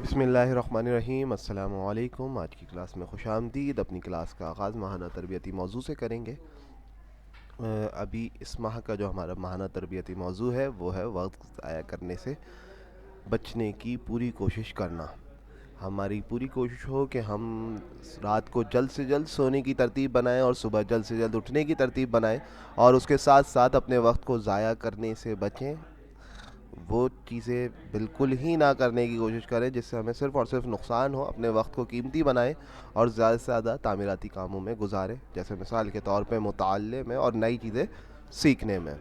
बिस्मिल्लाहिर्रहमानिर्रहीम। अस्सलामु अलैकुम। आज की क्लास में खुशामदीद। अपनी क्लास का आगाज़ माहाना तरबियती मौजू से करेंगे। अभी इस माह का जो हमारा माहाना तरबियती मौजू है वो है वक्त ज़ाया करने से बचने की पूरी कोशिश करना। हमारी पूरी कोशिश हो कि हम रात को जल्द से जल्द सोने की तरतीब बनाएं और सुबह जल्द से जल्द उठने की तरतीब बनाएं, और उसके साथ साथ अपने वक्त को ज़ाया करने से बचें। वो चीज़ें बिल्कुल ही ना करने की कोशिश करें जिससे हमें सिर्फ़ और सिर्फ नुकसान हो। अपने वक्त को कीमती बनाएं और ज़्यादा से ज़्यादा तामीराती कामों में गुजारें, जैसे मिसाल के तौर पे मुताल्ले में और नई चीज़ें सीखने में।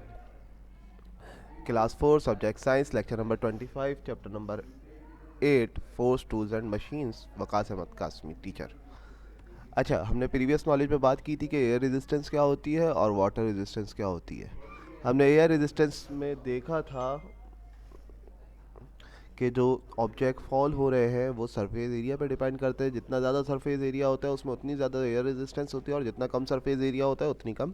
Class 4 subject science, lecture number 25, chapter number 8, force tools and machines, Waqas Ahmad Qasmi, teacher. अच्छा, हमने प्रीवियस नॉलेज में बात की थी कि एयर रेजिस्टेंस क्या होती है और वाटर रेजिस्टेंस क्या होती है। हमने एयर रेजिस्टेंस में देखा था कि जो ऑब्जेक्ट फॉल हो रहे हैं वो सरफेस एरिया पे डिपेंड करते हैं। जितना ज़्यादा सरफेस एरिया होता है उसमें उतनी ज़्यादा एयर रेजिस्टेंस होती है, और जितना कम सरफेस एरिया होता है उतनी कम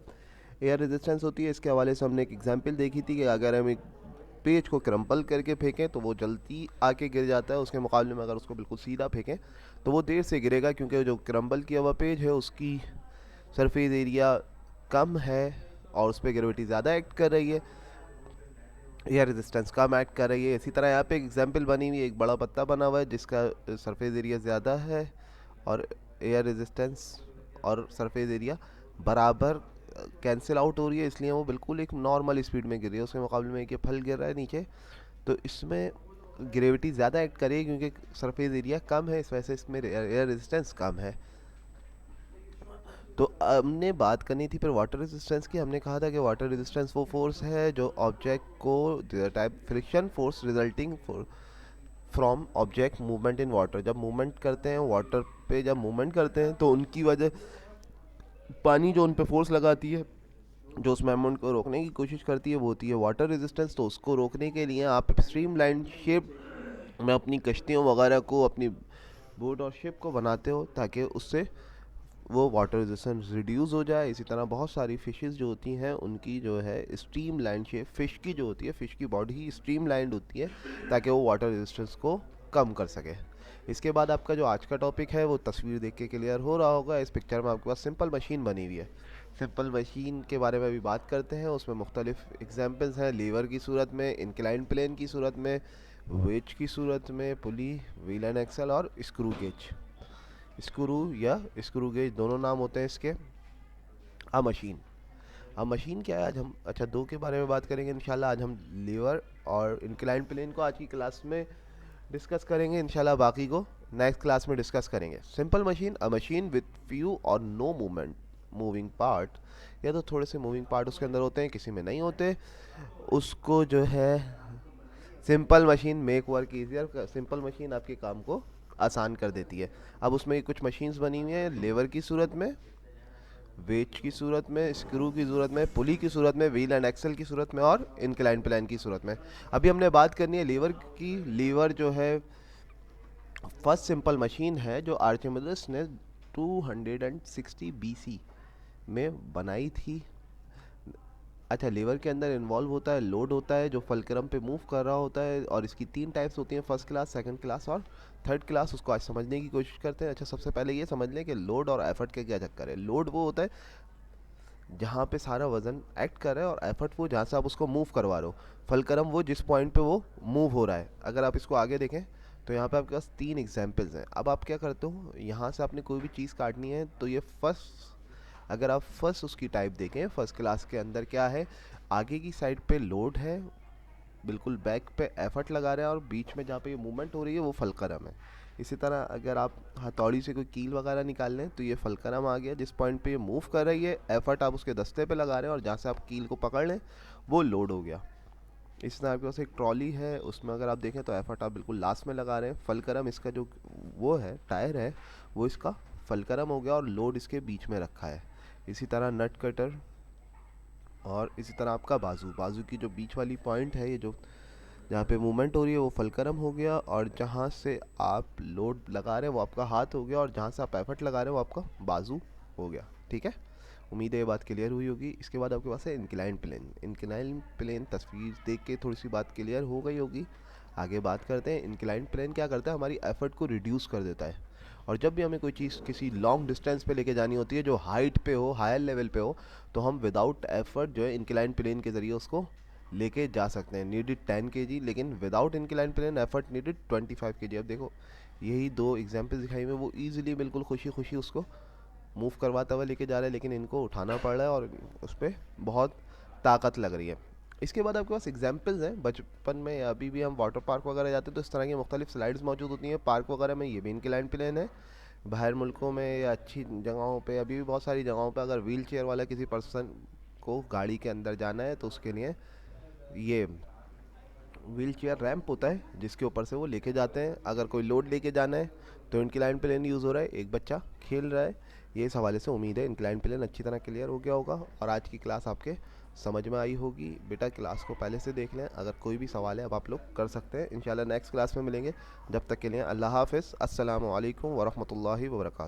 एयर रेजिस्टेंस होती है। इसके हवाले से हमने एक एग्जांपल देखी थी कि अगर हम एक पेज को क्रम्पल करके फेंकें तो वो जल्दी आके गिर जाता है, उसके मुकाबले में अगर उसको बिल्कुल सीधा फेंकें तो वो देर से गिरेगा, क्योंकि जो क्रम्बल किया हुआ पेज है उसकी सरफेस एरिया कम है और उस पर ग्रेविटी ज़्यादा एक्ट कर रही है, एयर रेजिस्टेंस कम ऐड कर रही है। इसी तरह यहाँ पे एग्जांपल बनी हुई है, एक बड़ा पत्ता बना हुआ है जिसका सरफेस एरिया ज़्यादा है और एयर रेजिस्टेंस और सरफेस एरिया बराबर कैंसिल आउट हो रही है, इसलिए वो बिल्कुल एक नॉर्मल स्पीड में गिर रही है। उसके मुकाबले में एक ये फल गिर रहा है नीचे, तो इसमें ग्रेविटी ज़्यादा एक्ट करेगी क्योंकि सरफेस एरिया कम है, इस वजह से इसमें एयर रेजिस्टेंस कम है। तो हमने बात करनी थी फिर वाटर रेजिस्टेंस की। हमने कहा था कि वाटर रेजिस्टेंस वो फोर्स है जो ऑब्जेक्ट को type friction force resulting from object movement in water, जब मूवमेंट करते हैं वाटर पे, जब मूवमेंट करते हैं तो उनकी वजह पानी जो उन पे फोर्स लगाती है, जो उस मूवमेंट को रोकने की कोशिश करती है, वो होती है वाटर रेजिस्टेंस। तो उसको रोकने के लिए आप स्ट्रीम लाइन शेप में अपनी कश्तियों वगैरह को, अपनी बोट और शिप को बनाते हो ताकि उससे वो वाटर रेजिस्टेंस रिड्यूस हो जाए। इसी तरह बहुत सारी फिशेस जो होती हैं उनकी जो है स्ट्रीम लाइन शेप, फ़िश की जो होती है, फ़िश की बॉडी ही स्ट्रीम लाइंड होती है ताकि वो वाटर रेजिस्टेंस को कम कर सके। इसके बाद आपका जो आज का टॉपिक है वो तस्वीर देख के क्लियर हो रहा होगा। इस पिक्चर में आपके पास सिंपल मशीन बनी हुई है। सिंपल मशीन के बारे में अभी बात करते हैं। उसमें मुख्तलिफ एग्जाम्पल्स हैं, लीवर की सूरत में, इंक्लाइन प्लेन की सूरत में, वेज की सूरत में, पुली, व्हील एंड एक्सल और स्क्रू गेज। स्क्रू या स्क्रू गेज दोनों नाम होते हैं इसके। अब मशीन, अब मशीन क्या है आज हम, अच्छा, दो के बारे में बात करेंगे इंशाल्लाह। आज हम लीवर और इंक्लाइन प्लेन को आज की क्लास में डिस्कस करेंगे, इंशाल्लाह बाकी को नेक्स्ट क्लास में डिस्कस करेंगे। Simple machine, a machine with few और नो मूवमेंट मूविंग पार्ट, या तो थोड़े से मूविंग पार्ट उसके अंदर होते हैं, किसी में नहीं होते, उसको जो है simple machine make work easier, simple machine आपके काम को आसान कर देती है। अब उसमें कुछ मशीन्स बनी हुई हैं लेवर की सूरत में, वेज की सूरत में, स्क्रू की सूरत में, पुली की सूरत में, व्हील एंड एक्सल की सूरत में और इंक्लाइन प्लान की सूरत में। अभी हमने बात करनी है लीवर की। लीवर जो है फर्स्ट सिंपल मशीन है जो आर्चिमिडस ने 260 बीसी में बनाई थी। अच्छा, लीवर के अंदर इन्वॉल्व होता है लोड, होता है जो फलक्रम पे मूव कर रहा होता है, और इसकी तीन टाइप्स होती हैं, फर्स्ट क्लास, सेकंड क्लास और थर्ड क्लास। उसको आज समझने की कोशिश करते हैं। अच्छा, सबसे पहले ये समझ लें कि लोड और एफर्ट का क्या चक्कर है। लोड वो होता है जहाँ पे सारा वजन एक्ट कर रहा है, और एफर्ट वो जहाँ से आप उसको मूव करवा रहे हो। फलक्रम वो जिस पॉइंट पे वो मूव हो रहा है। अगर आप इसको आगे देखें तो यहाँ पे आपके पास तीन एग्जाम्पल्स हैं। अब आप क्या करते हो, यहाँ से आपने कोई भी चीज़ काटनी है तो ये फर्स्ट, अगर आप फर्स्ट उसकी टाइप देखें, फर्स्ट क्लास के अंदर क्या है, आगे की साइड पे लोड है, बिल्कुल बैक पे एफर्ट लगा रहे हैं, और बीच में जहाँ पे ये मूवमेंट हो रही है वो फलक्रम है। इसी तरह अगर आप हथौड़ी से कोई कील वगैरह निकाल लें तो ये फलक्रम आ गया, जिस पॉइंट पे ये मूव कर रही है, एफर्ट आप उसके दस्ते पे लगा रहे हैं, और जहाँ से आप कील को पकड़ लें वो लोड हो गया। इस तरह आपके पास एक ट्रॉली है, उसमें अगर आप देखें तो एफर्ट आप बिल्कुल लास्ट में लगा रहे हैं, फलक्रम इसका जो वो है टायर है वो इसका फलक्रम हो गया, और लोड इसके बीच में रखा है। इसी तरह नट कटर, और इसी तरह आपका बाजू, बाजू की जो बीच वाली पॉइंट है, ये जो जहाँ पे मूवमेंट हो रही है वो फलक्रम हो गया, और जहाँ से आप लोड लगा रहे हैं वो आपका हाथ हो गया, और जहाँ से आप एफर्ट लगा रहे हैं वो आपका बाजू हो गया। ठीक है, उम्मीद है ये बात क्लियर हुई होगी। इसके बाद आपके पास है इंक्लाइन प्लेन। इंक्लाइन प्लेन तस्वीर देख के थोड़ी सी बात क्लियर हो गई होगी। आगे बात करते हैं, इंक्लाइंड प्लेन क्या करता है, हमारी एफर्ट को रिड्यूस कर देता है। और जब भी हमें कोई चीज़ किसी लॉन्ग डिस्टेंस पे लेके जानी होती है जो हाइट पे हो, हायर लेवल पे हो, तो हम विदाउट एफर्ट जो है इंक्लाइंड प्लेन के ज़रिए उसको लेके जा सकते हैं। नीडेड 10 kg, लेकिन without inclined plane effort needed 25 kg। अब देखो यही दो एग्जाम्पल दिखाई में, वो ईजिली बिल्कुल खुशी खुशी उसको मूव करवाता हुआ लेके जा रहा है, लेकिन इनको उठाना पड़ रहा है और उस पर बहुत ताकत लग रही है। इसके बाद आपके पास एग्जाम्पल्स हैं, बचपन में या अभी भी हम वाटर पार्क वगैरह जाते हैं तो इस तरह की मुख्तलिफ स्लाइड्स मौजूद होती हैं पार्क वगैरह में। ये भी इंक्लाइंड प्लेन है। बाहर मुल्कों में या अच्छी जगहों पे, अभी भी बहुत सारी जगहों पे, अगर व्हील चेयर वाला किसी पर्सन को गाड़ी के अंदर जाना है तो उसके लिए ये व्हील चेयर रैंप होता है जिसके ऊपर से वो लेके जाते हैं। अगर कोई लोड लेके जाना है तो इंक्लाइन प्लेन यूज़ हो रहा है, एक बच्चा खेल रहा है। ये इस हवाले से उम्मीद है इंक्लाइन प्लेन अच्छी तरह क्लियर हो गया होगा और आज की क्लास आपके समझ में आई होगी। बेटा क्लास को पहले से देख लें, अगर कोई भी सवाल है अब आप लोग कर सकते हैं। इंशाल्लाह नेक्स्ट क्लास में मिलेंगे, जब तक के लिए अल्लाह हाफ़िज़। अस्सलामु अलैकुम वरहमतुल्लाहि वबरकातुहू।